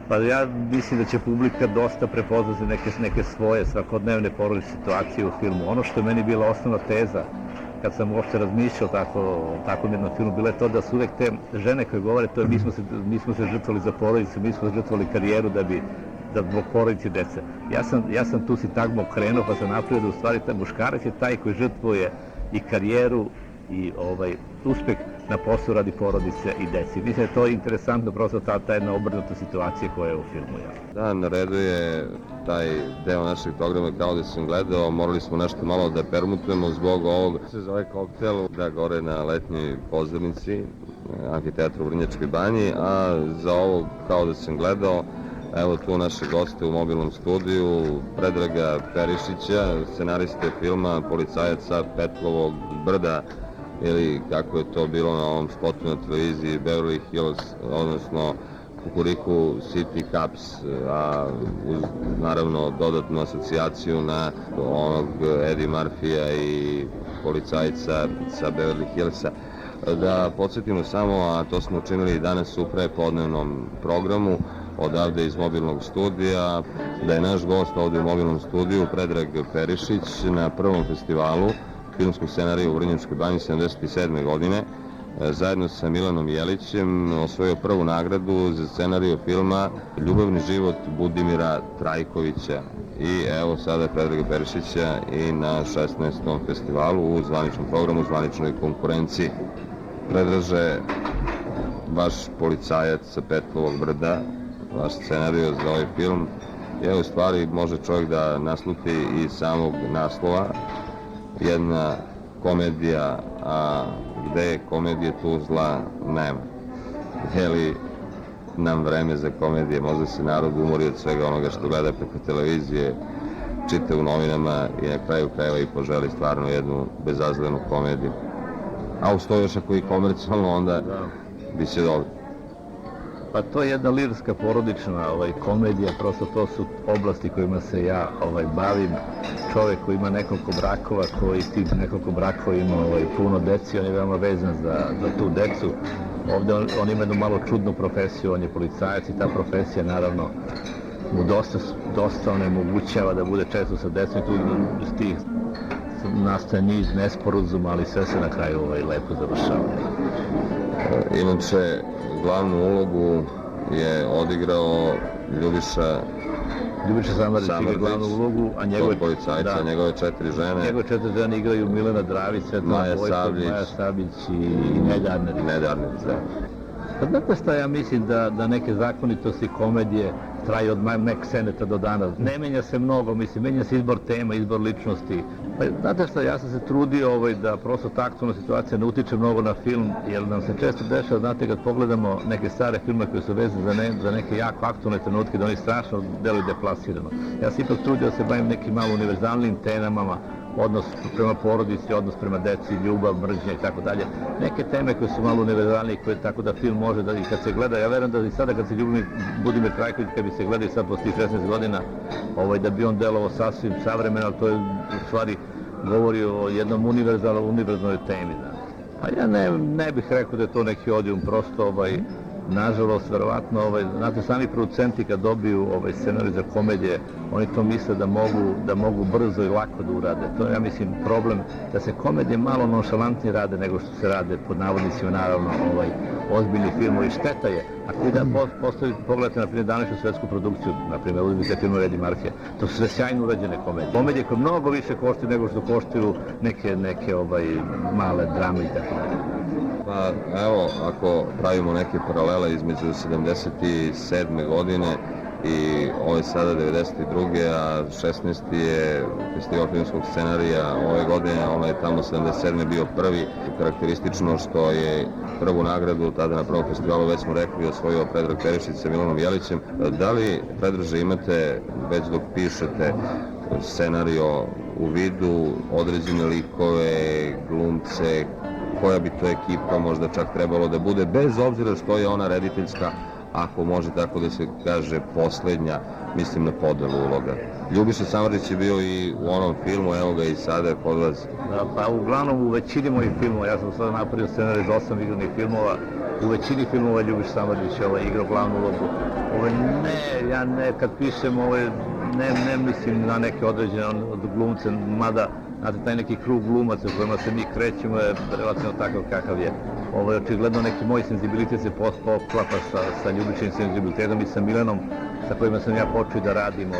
Pa ja mislim da će publika dosta prepoznati neke svoje svakodnevne porodične situacije u filmu. Ono što je meni bila osnovna teza, kad sam uopšte razmišljao o takvom jednom filmu, bilo je to da su uvek te žene koje govore to je mi smo se žrtvovali za porodicu, mi smo žrtvovali karijeru da zbog porodice dece. Ja sam tu sintagmu okrenuo pa sam napravio da u stvari taj muškarac je taj koji žrtvuje i karijeru i uspeh na poslu radi porodice i deci. Mislim da je to interesantno, prosto ta jedna obrnuta situacija koja je u filmu. Da, na redu je taj deo našeg programa Kao da sam gledao, morali smo nešto malo da permutujemo zbog ovog. Se zove Koktel, da gore na letnjoj pozornici, amfiteatru u Vrnjačkoj banji, a za ovo Kao da sam gledao, evo tu naše goste u mobilnom studiju, Predraga Perišića, scenariste filma Policajaca Petlovog brda, ili kako je to bilo na ovom spotu na televiziji Beverly Hills, odnosno Kukuriku City Cops, a uz naravno dodatnu asocijaciju na onog Eddie Murphyja i policajca sa Beverly Hillsa. Da podsjetimo samo, a to smo učinili danas u prepodnevnom programu, odavde iz mobilnog studija, da je naš gost ovde u mobilnom studiju Predrag Perišić na prvom festivalu filmskog scenarija u Vrnjačkoj banji 1977. godine, zajedno sa Milanom Jelićem osvojio prvu nagradu za scenariju filma Ljubavni život Budimira Trajkovića. I evo sada Predraga Perišića i na 16. festivalu u zvaničnom programu, u zvaničnoj konkurenciji. Predraže, vaš Policajac sa Petlovog brda, vaš scenariju za ovaj film, je u stvari može čovjek da nasluti iz samog naslova, jedna komedija, a gde je komedije tu zla nema. Je li nam vreme za komedije? Možda se narod umori od svega onoga što gleda preko televizije, čita u novinama i na kraju krajeva i poželi stvarno jednu bezazlenu komediju. A uz to još ako i komercijalno, onda bit će dobro. Pa to je jedna lirska porodična komedija, prosto to su oblasti kojima se ja bavim. Čovjek koji ima nekoliko brakova, koji tih nekoliko brakova ima puno deci, on je veoma vezan za tu decu. Ovde on ima jednu malo čudnu profesiju, on je policajac i ta profesija naravno mu dosta onemogućava da bude često sa decom, tu iz tih nastaje niz nesporazuma, ali sve se na kraju lepo završava. Inače, glavnu ulogu je odigrao Ljubiša Samardžić igra glavnu ulogu, a njegove 4 žene. Njegove 4 žene igraju Milena Dravić, Svetlana Vojtov, Maja Sabljić i Neda Arnerić. Pa znate šta, ja mislim da neke zakonitosti komedije traju od nek seneta do danas. Ne menja se mnogo, mislim, menja se izbor tema, izbor ličnosti. Pa znate šta, ja sam se trudio da prosto ta aktualna situacija ne utiče mnogo na film, jer nam se često dešava, znate, kad pogledamo neke stare filme koje su vezane za neke jako aktualne trenutke, da oni strašno deluju deplasirano. Ja sam ipak trudio da se bavim nekim malo univerzalnim temama, odnos prema porodici, odnos prema deci, ljubav, mržnja i tako dalje. Neke teme koje su malo univerzalnije, koje tako da film može da i kad se gleda, ja verujem da i sada kad se Budimir Trajković, kad bi se gledali sad posle 16 godina, da bi on delovao sasvim savremeno, ali to je u stvari govori o jednom univerzalnoj temi. A ja ne bih rekao da je to neki odijum, prosto nažalost, verovatno, znate, sami producenti kad dobiju scenarij za komedije, oni to misle da mogu brzo i lako da urade. To je, ja mislim, problem da se komedije malo nonšalantnije rade nego što se rade, pod navodnicima, naravno, ozbiljni filmovi. Šteta je. Ako vi da pogledate, na primjer, današnju svetsku produkciju, na primjer, uzmite filmove Eddie Murphy, to su sve sjajno urađene komedije. Komedije koje mnogo više koštaju nego što koštaju neke male drame i tako dalje. Pa evo, ako pravimo neke paralele između 77. godine i ove sada 92. a 16. je festival filmskog scenarija ove godine, ono je tamo 77. bio prvi. Karakteristično što je prvu nagradu tada na prvom festivalu, već smo rekli, osvojio Predrag Perišić sa Milanom Jelićem. Da li, Predraže, imate, već dok pišete scenario, u vidu određene likove, glumce, koja bi to ekipa možda čak trebalo da bude, bez obzira što je ona rediteljska, ako može tako da se kaže, poslednja, mislim na podelu uloga. Ljubiša Samardžić je bio i u onom filmu, evo ga i sada kod vas. Pa uglavnom u većini mojih filmova, ja sam sada napravio scenarij za 8 igranih filmova, u većini filmova Ljubiša Samardžić je igrao glavnu ulogu. Ja kad pišem, ne mislim na neke određene glumce, mada, znate, taj neki krug glumaca u kojima se mi krećemo je relativno takav kakav je. Očigledno neki moj senzibilitet se poklapa sa Ljubičinim senzibilitetom i sa Milenom, sa kojima sam ja počeo da radim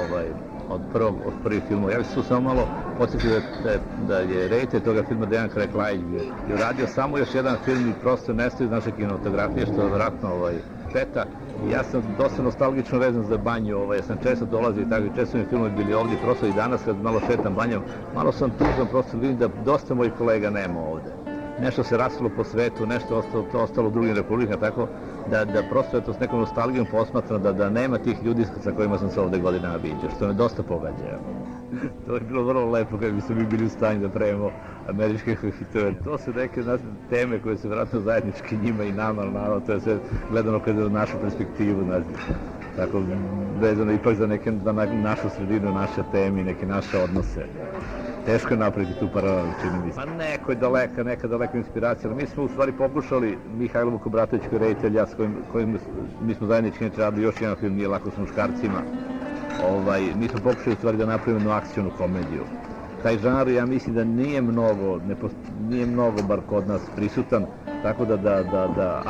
od prvih filmova. Ja bih se tu samo malo podsjetio da je reditelj toga filma Dejan Karaklajić je uradio samo još jedan film i prosto nestao iz naše kinematografije, što je vjerojatno šteta. Ja sam dosta nostalgično vezan za Banju, ja sam često dolazio i tako, i često mi filmovi bili ovdje, prosto i danas kad malo šetam Banjom, malo sam tužan, prosto vidim da dosta mojih kolega nema ovdje. Nešto se rasilo po svetu, nešto ostalo u drugim republikama, tako da prosto je to s nekom nostalgijom posmatram da nema tih ljudi sa kojima sam se ovdje godinama viđao, što me dosta pogađa. To je bilo vrlo lepo kad bi se mi bili u stanju da pravimo američke hitove. To su neke teme koje su vjerojatno zajednički njima i nama, naravno, to je sve gledano kroz našu perspektivu, tako vezano ipak za našu sredinu, naše teme i neke naše odnose. Teško je napraviti tu paralelu, čini mi se. Pa neka daleka inspiracija, ali mi smo u stvari pokušali, Mihajlo Vukobratović koji je reditelj, ja s kojim mi smo zajednički radili još jedan film, Nije lako s muškarcima. Mi smo pokušali u stvari da napravimo jednu akcionu komediju. Taj žanr, ja mislim da nije mnogo bar kod nas prisutan, tako da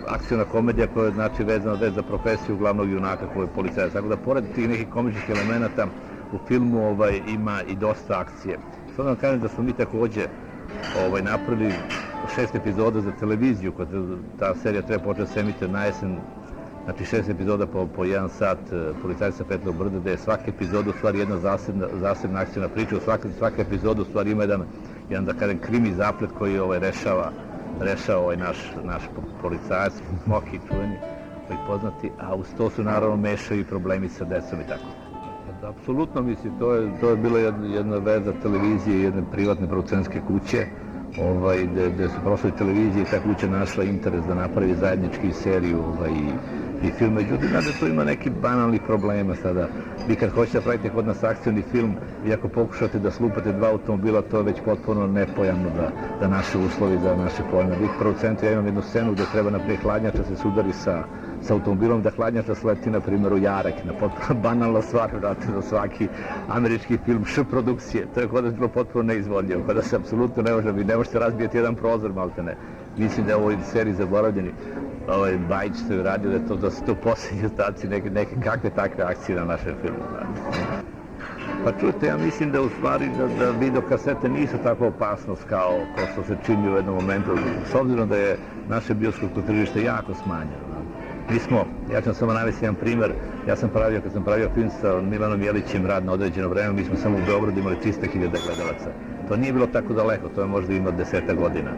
akciona komedija koja je znači vezana za profesiju glavnog junaka koji je policajac, tako da pored tih nekih komičnih elemenata u filmu ima i dosta akcije. Sad vam kažem da smo mi takođe napravili 6 epizoda za televiziju, kad ta serija treba početi se emituje na jesen, znači 6 epizoda po 1 sat Policajca Petlog brda, gde je svaka epizoda u stvari jedna zasebna akcijna priča, svaka epizoda u stvari ima jedan da kažem krimi zaplet koji rešava naš policajac, Smoki čuveni, koji poznati, a uz to su naravno mešaju i problemi sa decom i tako. Apsolutno, mislim, to je bila jedna veza televizije i jedne privatne producentske kuće, gde su prošle televizije i ta kuća našla interes da napravi zajednički seriju i film. Međutim, znate, tu ima neki banalnih problema sada. Vi kad hoćete da pravite kod nas akcioni film, vi ako pokušate da slupate 2 automobila, to je već potpuno nepojamno da naše uslovi, za naše pojme. Vi producenti, ja imam jednu scenu gde treba naprijed hladnjača se sudari sa sa automobilom da hladnjača sleti, na primjer, u Jarek, na potpuno banalna stvar, vrati za svaki američki film produkcije. To je kod da je bilo potpuno neizvodljivo, kod da se apsolutno ne može, vi ne možete razbijeti jedan prozor, malte ne. Mislim da je u ovoj seriji zaboravljeni Bajić što je radio, da su to posljednji ostaci neke kakve takve akcije na našem filmu. Pa čujte, ja mislim da u stvari da videokasete nisu takva opasnost kao što se čini u jednom momentu, s obzirom da je naše bioskopsko tržište jako smanjeno. Mi smo, ja ću samo navesti jedan primer, kad sam pravio film sa Milanom Jelićem, Rad na određeno vreme, mi smo samo u Beogradu imali 300.000 gledalaca. To nije bilo tako daleko, to je možda ima 10 godina.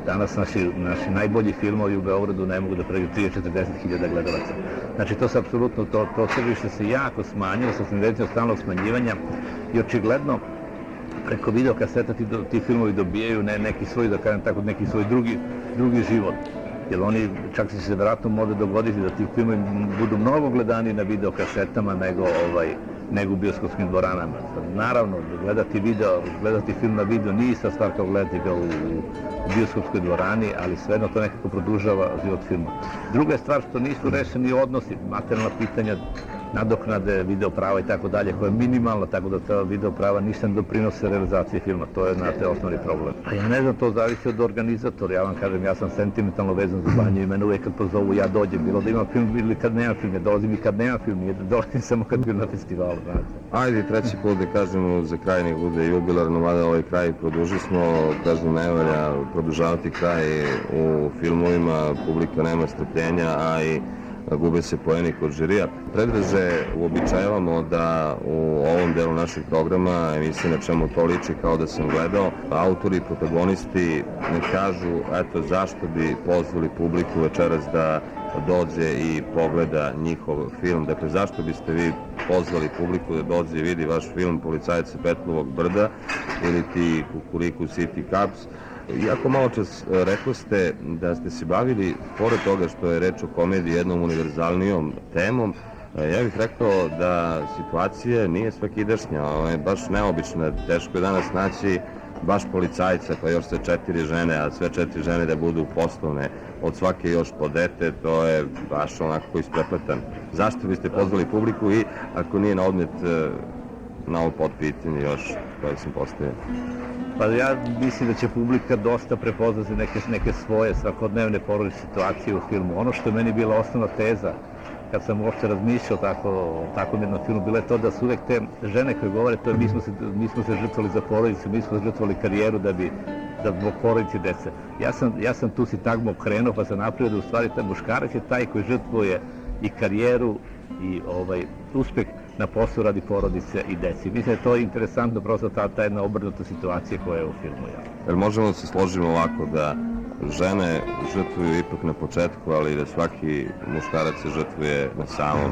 Danas naši najbolji filmovi u Beogradu ne mogu da pređu 30-40.000 gledalaca. Znači to se apsolutno, to tržište se jako smanjilo sa tendencijom stalnog smanjivanja i očigledno preko videokaseta ti filmovi dobijaju neki svoj, da kažem tako, neki svoj drugi život. Jer oni, čak se vjerojatno može dogoditi da ti filmovi budu mnogo gledani na videokasetama nego u bioskopskim dvoranama. Naravno, gledati film na video nije ista stvar kao gledati ga u bioskopskoj dvorani, ali svejedno to nekako produžava život filma. Druga je stvar što nisu rešeni odnosi, materijalna pitanja, nadoknade, videoprava i tako dalje, koja je minimalna, tako da ta videoprava ništa ne doprinose realizaciji filma. To je, znate, osnovni problem. A ja ne znam, to zavisi od organizatora. Ja vam kažem, ja sam sentimentalno vezan za Banju i mene uvijek kad pozovu ja dođem, bilo da ima film ili kad nema film. Ja dolazim i kad nema film, nije da dolazim samo kad film na festivalu, znate. Ajde, treći put da kažemo za kraj nek bude jubilarno, mada ovaj kraj produži smo, kažem, ne valja produžavati kraj u filmovima, publika nema strpljenja, a i gube se poeni kod žirija. Predraže uobičajavamo da u ovom delu našeg programa, emisije Na čemu to liči, kao da sam gledao, autori i protagonisti ne kažu, eto, zašto bi pozvali publiku večeras da dođe i pogleda njihov film. Dakle, zašto biste vi pozvali publiku da dođe i vidi vaš film Policajce Petlovog brda ili ti Kukuriku City Cops? Iako malo čas rekli ste da ste se bavili, pored toga što je reč o komediji, jednom univerzalnijom temom, ja bih rekao da situacija nije svakidašnja, ona je baš neobična. Teško je danas naći baš policajca, pa još sve 4 žene, a sve 4 žene da budu poslovne, od svake još po dete, to je baš onako isprepletan. Zašto biste pozvali publiku i ako nije na odmet na ovo potpitanje još koje sam postavio? Pa ja mislim da će publika dosta prepoznati neke svoje svakodnevne porodične situacije u filmu. Ono što je meni bila osnovna teza, kad sam uopšte razmišljao takvom jednom filmu, bilo je to da su uvek te žene koje govore, to je mi smo se žrtvovali za porodicu, mi smo žrtvovali karijeru da zbog porodice dece. Ja sam tu sintagmu okrenuo pa sam napravio da u stvari taj muškarac je taj koji žrtvuje i karijeru i uspeh na poslu radi porodice i deci. Mislim da je to interesantno, prosto ta jedna obrnuta situacija koja je u filmu. Jer možemo da se složimo ovako da žene žrtvuju ipak na početku, ali da svaki muškarac se žrtvuje na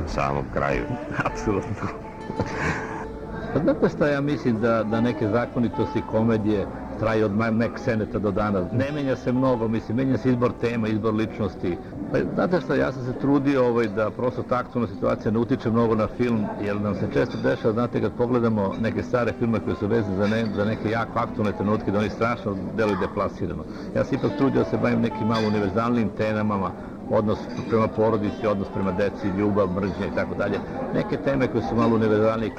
samom kraju. Apsolutno. Pa znate šta, ja mislim da neke zakonitosti komedije traju od Mac Seneta do danas. Ne menja se mnogo, mislim, menja se izbor tema, izbor ličnosti. Pa znate šta, ja sam se trudio da prosto ta aktualna situacija ne utiče mnogo na film, jer nam se često dešava, znate, kad pogledamo neke stare filme koje su vezane za neke jako aktualne trenutke, da oni strašno deluju deplasirano. Ja sam ipak trudio da se bavim nekim malo univerzalnim temama, odnos prema porodici, odnos prema deci, ljubav, mržnja i tako dalje. Neke teme koje su malo univerzalnije.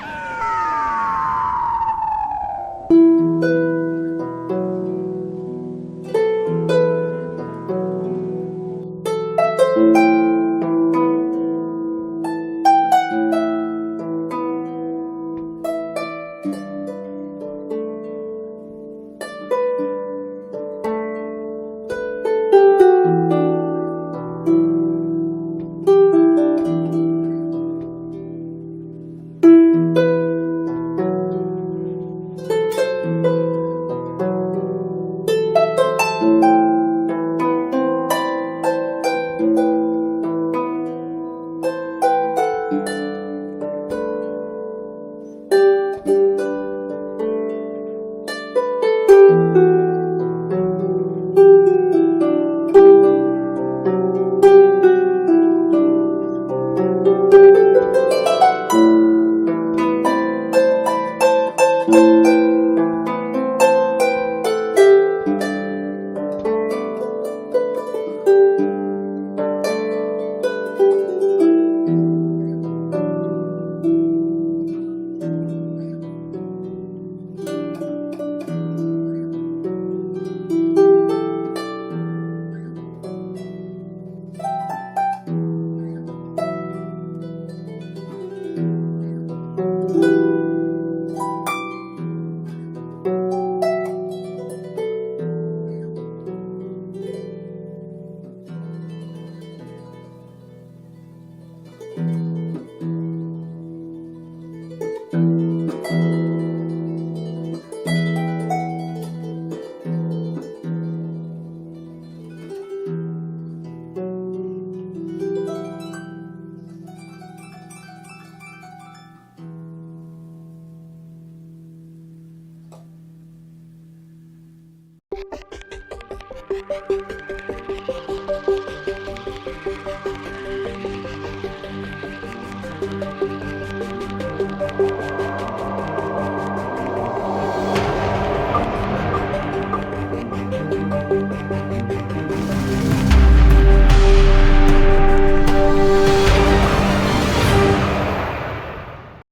Thank you.